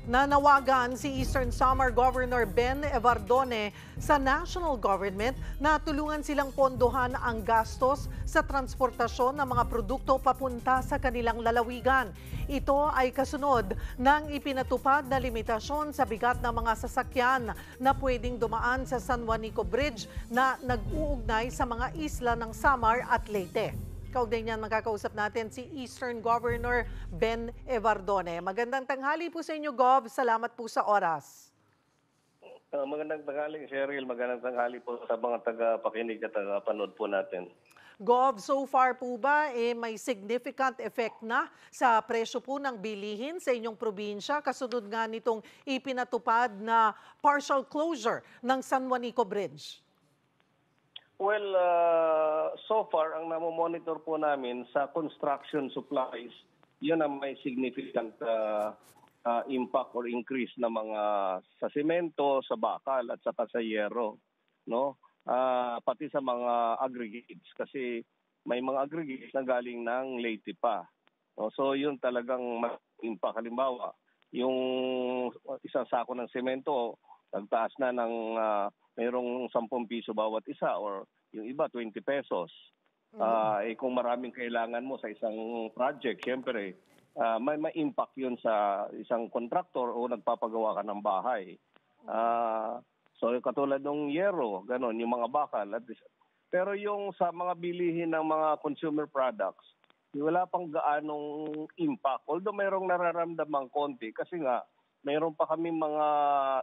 Nanawagan si Eastern Samar Governor Ben Evardone sa national government na tulungan silang pondohan ang gastos sa transportasyon ng mga produkto papunta sa kanilang lalawigan. Ito ay kasunod ng ipinatupad na limitasyon sa bigat ng mga sasakyan na pwedeng dumaan sa San Juanico Bridge na nag-uugnay sa mga isla ng Samar at Leyte. Kaugnay niyan, makakausap natin si Eastern Governor Ben Evardone. Magandang tanghali po sa inyo, Gov. Salamat po sa oras. Magandang tanghali, Cheryl. Magandang tanghali po sa mga taga-pakinig at taga-panood po natin. Gov, so far po ba may significant effect na sa presyo po ng bilihin sa inyong probinsya kasunod nga nitong ipinatupad na partial closure ng San Juanico Bridge? Well, so far, ang namomonitor po namin sa construction supplies, yun ang may significant impact or increase na mga sa semento, sa bakal at saka sa yero, no? Pati sa mga aggregates kasi may mga aggregates na galing ng Leyte pa. No? So yun talagang impact. Halimbawa, yung isang sako ng semento, nagtaas na ng mayroong 10 piso bawat isa or yung iba 20 pesos. Kung maraming kailangan mo sa isang project, syempre may impact yun sa isang contractor o nagpapagawa ka ng bahay. So katulad ng yero, ganon, yung mga bakal. Pero yung sa mga bilihin ng mga consumer products, wala pang gaanong impact. Although mayroong nararamdamang konti kasi nga mayroon pa kami mga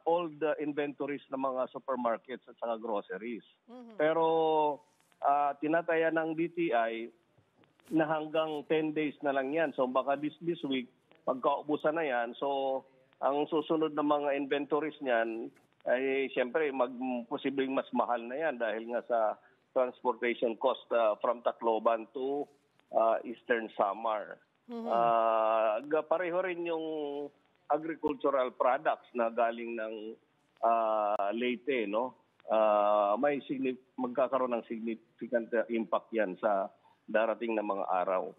old inventories ng mga supermarkets at saka groceries. Pero tinataya ng DTI na hanggang 10 days na lang yan. So baka this week, pagkaubusan na yan, so ang susunod na mga inventories niyan ay siyempre posibleng mas mahal na yan dahil nga sa transportation cost from Tacloban to Eastern Samar. Pareho rin yung agricultural products na galing ng Leyte, no? Magkakaroon ng significant impact yan sa darating na mga araw.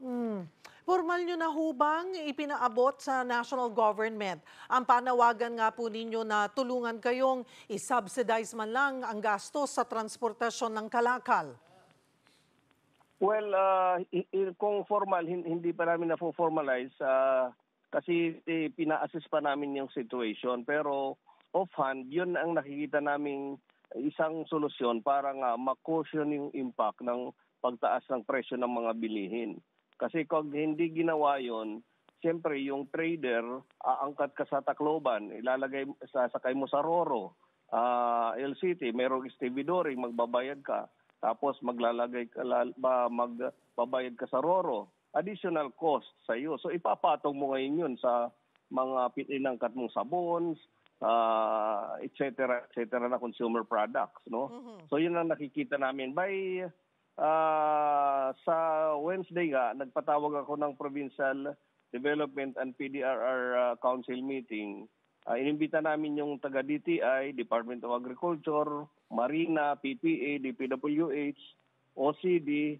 Formal nyo na hubang ipinaabot sa national government ang panawagan nga po ninyo na tulungan kayong i-subsidize man lang ang gastos sa transportasyon ng kalakal? Well, kung formal, hindi pa namin na-formalize kasi pina-assess pa namin yung situation. Pero offhand, yun ang nakikita naming isang solusyon para nga ma-cushion yung impact ng pagtaas ng presyo ng mga bilihin. Kasi kung hindi ginawa yun, siyempre yung trader, aangkat ka sa Tacloban, sasakay mo sa Roro, LCT, mayroong stevedoring, magbabayad ka. Tapos magbabayad ka sa Roro. Additional cost sa iyo. So ipapatong mo ngayon yun sa mga pinangkat mong sabons, etc. na consumer products, no? So yun ang nakikita namin. Sa Wednesday nga, nagpatawag ako ng Provincial Development and PDRR Council meeting. Inimbita namin yung taga-DTI, Department of Agriculture, Marina, PPA, DPWH, OCD,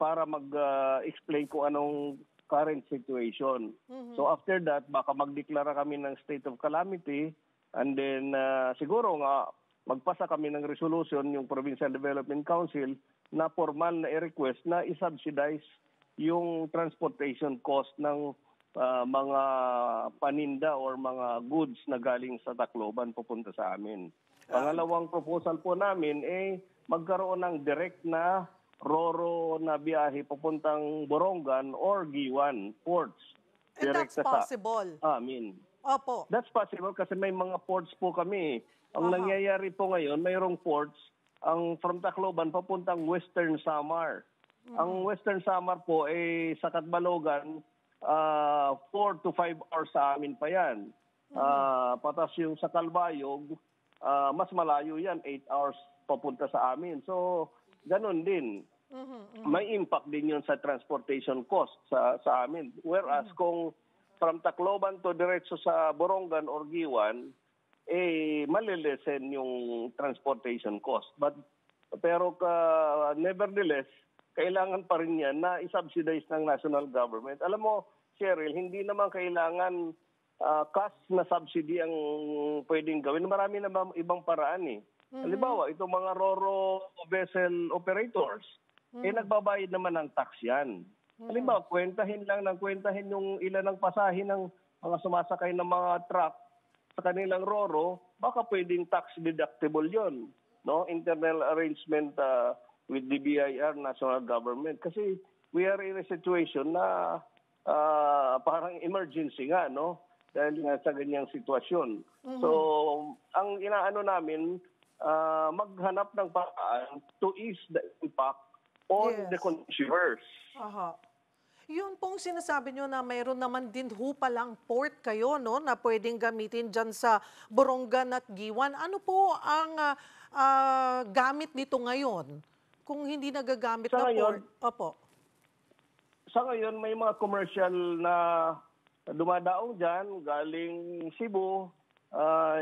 para mag-explain kung anong current situation. So after that, baka magdeklara kami ng state of calamity and then siguro nga magpasa kami ng resolution yung Provincial Development Council na formal na i-request na i-subsidize yung transportation cost ng mga paninda or mga goods na galing sa Tacloban pupunta sa amin. Pangalawang proposal po namin magkaroon ng direct na Roro na biyahe papuntang Borongan or Giwan ports. And that's possible? Opo. That's possible kasi may mga ports po kami. Ang nangyayari po ngayon, mayroong ports from Tacloban papuntang Western Samar. Ang Western Samar po sa Catbalogan, 4 to 5 hours sa amin pa yan. Patas yung sa Calbayog, mas malayo yan, 8 hours papunta sa amin. So, ganun din. May impact din yun sa transportation cost sa amin. Whereas kung from Tacloban to diretso sa Borongan or Giwan, malilesen yung transportation cost. Pero nevertheless, kailangan pa rin yan na i-subsidize ng national government. Alam mo, Cheryl, hindi naman kailangan cash na subsidy ang pwedeng gawin. Marami na ibang paraan eh. Halimbawa, itong mga RoRo vessel operators, nagbabayad naman ng tax yan. Halimbawa, kwentahin yung ilan ng pasahin ng mga sumasakay ng mga truck sa kanilang RoRo, baka pwedeng tax deductible yon, no? Internal arrangement with the BIR, national government. Kasi we are in a situation na parang emergency nga, no? Dahil nga sa ganyang sitwasyon. So, ang inaano namin, maghanap ng paraan to ease the impact on the consumers. Aha. Yun pong sinasabi nyo na mayroon naman din ho palang port kayo, no, na pwedeng gamitin dyan sa Borongan at Giwan. Ano po ang gamit nito ngayon? Kung hindi nagagamit na port? Opo. Sa ngayon, may mga commercial na dumadaong dyan, galing Cebu,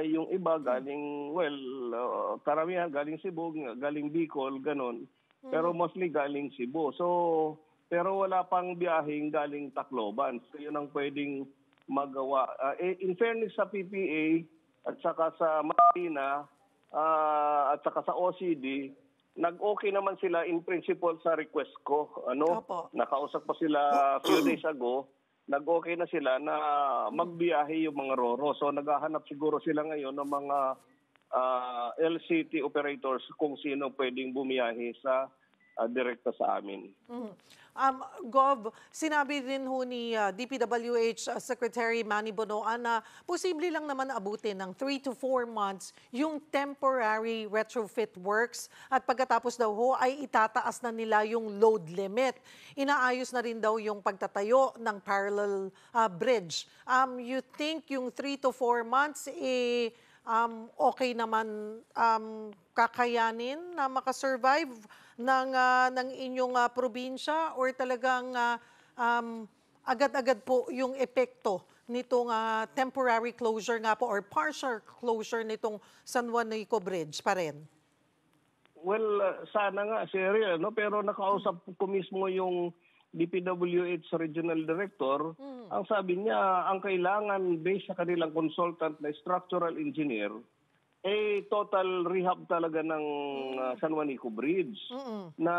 yung iba galing, karamihan galing Cebu, galing Bicol, ganon. Pero mostly galing Cebu. So, pero wala pang biyaheng galing Tacloban. So, yun ang pwedeng magawa. In fairness sa PPA at saka sa Marina at saka sa OCD, nag-okay naman sila in principle sa request ko. Nakausap pa sila few days ago. Nag-okay na sila na magbiyahe yung mga RoRo. So naghahanap siguro sila ngayon ng mga LCT operators kung sino pwedeng bumiyahe sa direkta sa amin. Gov, sinabi din ho ni DPWH Secretary Manny Bonoan na posible lang naman abutin ng 3 to 4 months yung temporary retrofit works at pagkatapos daw ho ay itataas na nila yung load limit. Inaayos na rin daw yung pagtatayo ng parallel bridge. You think yung 3 to 4 months okay naman kakayanin na makasurvive ng inyong probinsya or talagang agad-agad po yung epekto nitong temporary closure nga po or partial closure nitong San Juanico Bridge pa rin? Well, sana nga, Sherry, no? Pero nakausap ko mismo yung DPWH Regional Director. Ang sabi niya, ang kailangan based sa kanilang consultant na structural engineer, total rehab talaga ng San Juanico Bridge na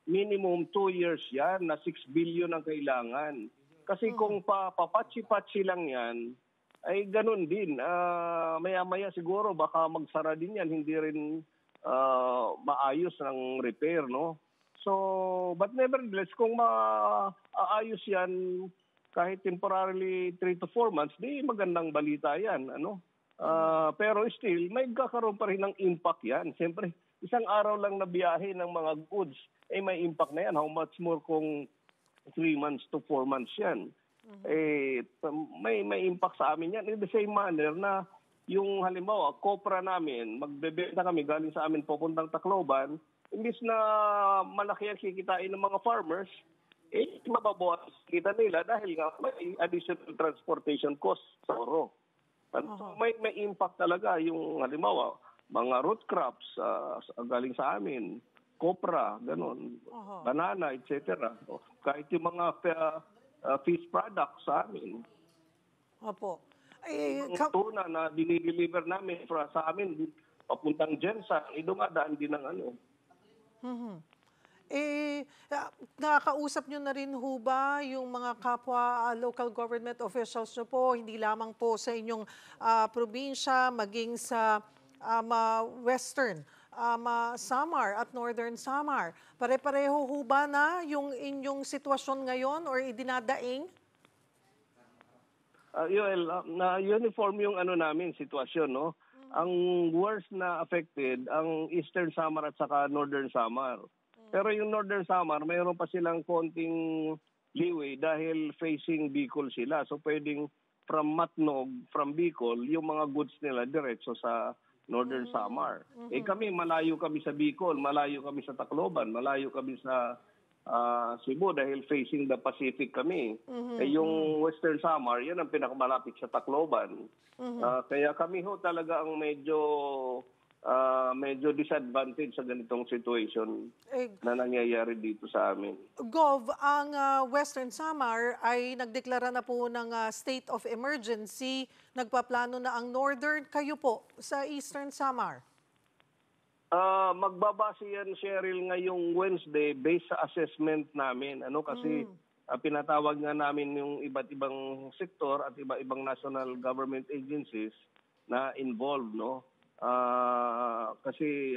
minimum 2 years yan, na 6 billion ang kailangan. Kasi kung papatsi-patsi lang yan, ay ganun din. Maya-maya siguro baka magsara din yan, hindi rin maayos ng repair, no? So, but nevertheless, kung maayos yan kahit temporarily 3 to 4 months, di magandang balita yan, ano? Pero still, may kakaroon pa rin ng impact yan. Siyempre, isang araw lang na biyahe ng mga goods, may impact na yan. How much more kung 3 months to 4 months yan? May impact sa amin yan. In the same manner na yung halimbawa, kopra namin, magbebenta kami galing sa amin papuntang Tacloban, imbis na malaki ang kikitain ng mga farmers, mababawas kita nila dahil nga may additional transportation cost sa oro. So may impact talaga yung halimbawa, mga root crops galing sa amin, kopra, ganun, banana, etc. Kahit yung mga fish products sa amin. Opo. Yung tuna na dinideliver namin sa amin, papuntang Jensa, dumadaan din ng ano. Nakakausap nyo na rin ho ba yung mga kapwa local government officials nyo po, hindi lamang po sa inyong probinsya, maging sa Western Samar at Northern Samar? Pare-pareho ho ba na yung inyong sitwasyon ngayon or idinadaing? Na-uniform yung namin sitwasyon, no? Ang worst na affected, ang Eastern Samar at saka Northern Samar. Pero yung Northern Samar, mayroon pa silang konting leeway dahil facing Bicol sila. So pwedeng from Matnog, from Bicol, yung mga goods nila diretso sa Northern Samar. Kami, malayo kami sa Bicol, malayo kami sa Tacloban, malayo kami sa Cebu dahil facing the Pacific kami. Yung Western Samar, yan ang pinakamalapit sa Tacloban. Kaya kami ho talaga ang medyo medyo disadvantage sa ganitong situation Eh, na nangyayari dito sa amin. Gov, ang Western Samar ay nagdeklara na po ng state of emergency. Nagpaplano na ang Northern. Kayo po sa Eastern Samar. Magbabase yan, Cheryl, ngayong Wednesday based sa assessment namin. Kasi pinatawag nga namin yung iba't ibang sektor at iba-ibang national government agencies na involved, no? Kasi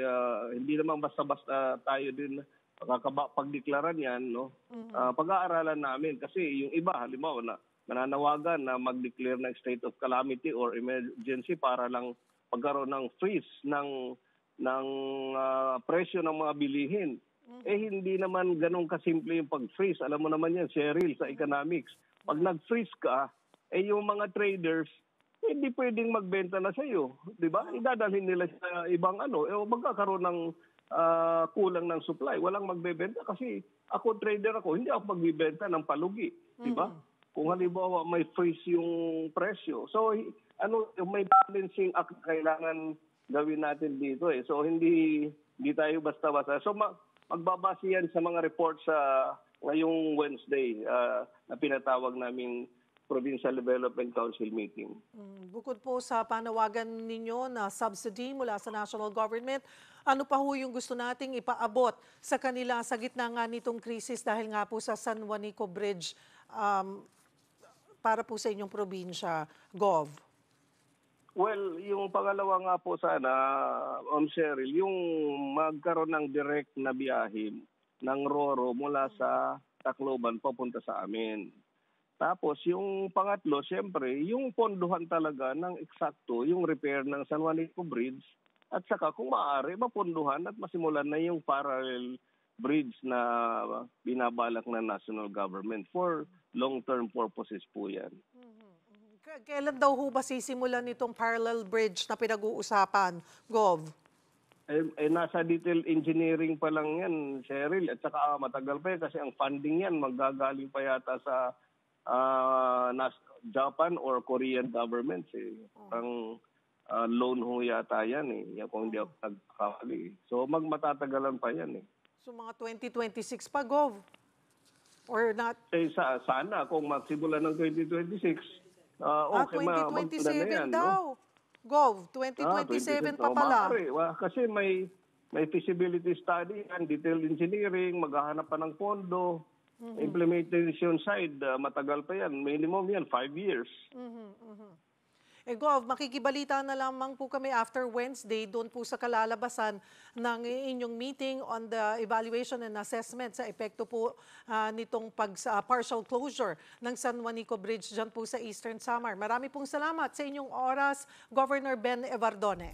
hindi naman basta-basta tayo din pagdeklaran yan, no? Pag-aaralan namin kasi yung iba, halimbawa na mananawagan na mag-declare ng state of calamity or emergency para lang pagkaroon ng freeze ng presyo ng mga bilihin. Hindi naman ganun kasimple yung pag-freeze. Alam mo naman yan, Cheryl, sa economics. Pag nag-freeze ka, yung mga traders, hindi pwedeng magbenta na sa iyo, 'di ba? Idadalhin nila sa ibang magkakaroon ng kulang ng supply. Walang magbebenta kasi ako trader ako, hindi ako magbebenta ng palugi, 'di ba? Kung halimbawa may freeze yung presyo. So may balancing act kailangan gawin natin dito eh. So hindi tayo basta-basta. So magbabase yan sa mga reports sa ngayong Wednesday na pinatawag naming Provincial Development Council meeting. Bukod po sa panawagan ninyo na subsidy mula sa national government, ano pa ho yung gusto nating ipaabot sa kanila sa gitna nga nitong krisis dahil nga po sa San Juanico Bridge para po sa inyong probinsya, Gov? Well, yung pangalawa nga po sana, Cheryl, yung magkaroon ng direct na biyahe ng RoRo mula sa Tacloban papunta sa amin. Tapos yung pangatlo, siyempre, yung ponduhan talaga ng eksakto, yung repair ng San Juanico Bridge at saka kung maaari, maponduhan at masimulan na yung parallel bridge na binabalak ng national government for long-term purposes po yan. Kailan daw ho ba sisimulan itong parallel bridge na pinag-uusapan, Gov? Nasa detail engineering pa lang yan, Cheryl, at saka matagal pa yan kasi ang funding yan manggagaling pa yata sa Japan or Korean governments eh. Ang loan ho yata yan eh. Yan kung hindi ako nagkakali. So magmatatagalan pa yan eh. So mga 2026 pa, Gov? Or not? Sana kung magsimula ng 2026, okay, 2027 yan, daw. No? Gov, 2027 pa pala. Kasi may feasibility study and detailed engineering, maghahanap pa ng pondo. Implementation side, matagal pa yan. Minimum yan, 5 years. Gov, makikibalita na lamang po kami after Wednesday doon po sa kalalabasan ng inyong meeting on the evaluation and assessment sa epekto po nitong partial closure ng San Juanico Bridge dyan po sa Eastern Samar. Marami pong salamat sa inyong oras, Governor Ben Evardone.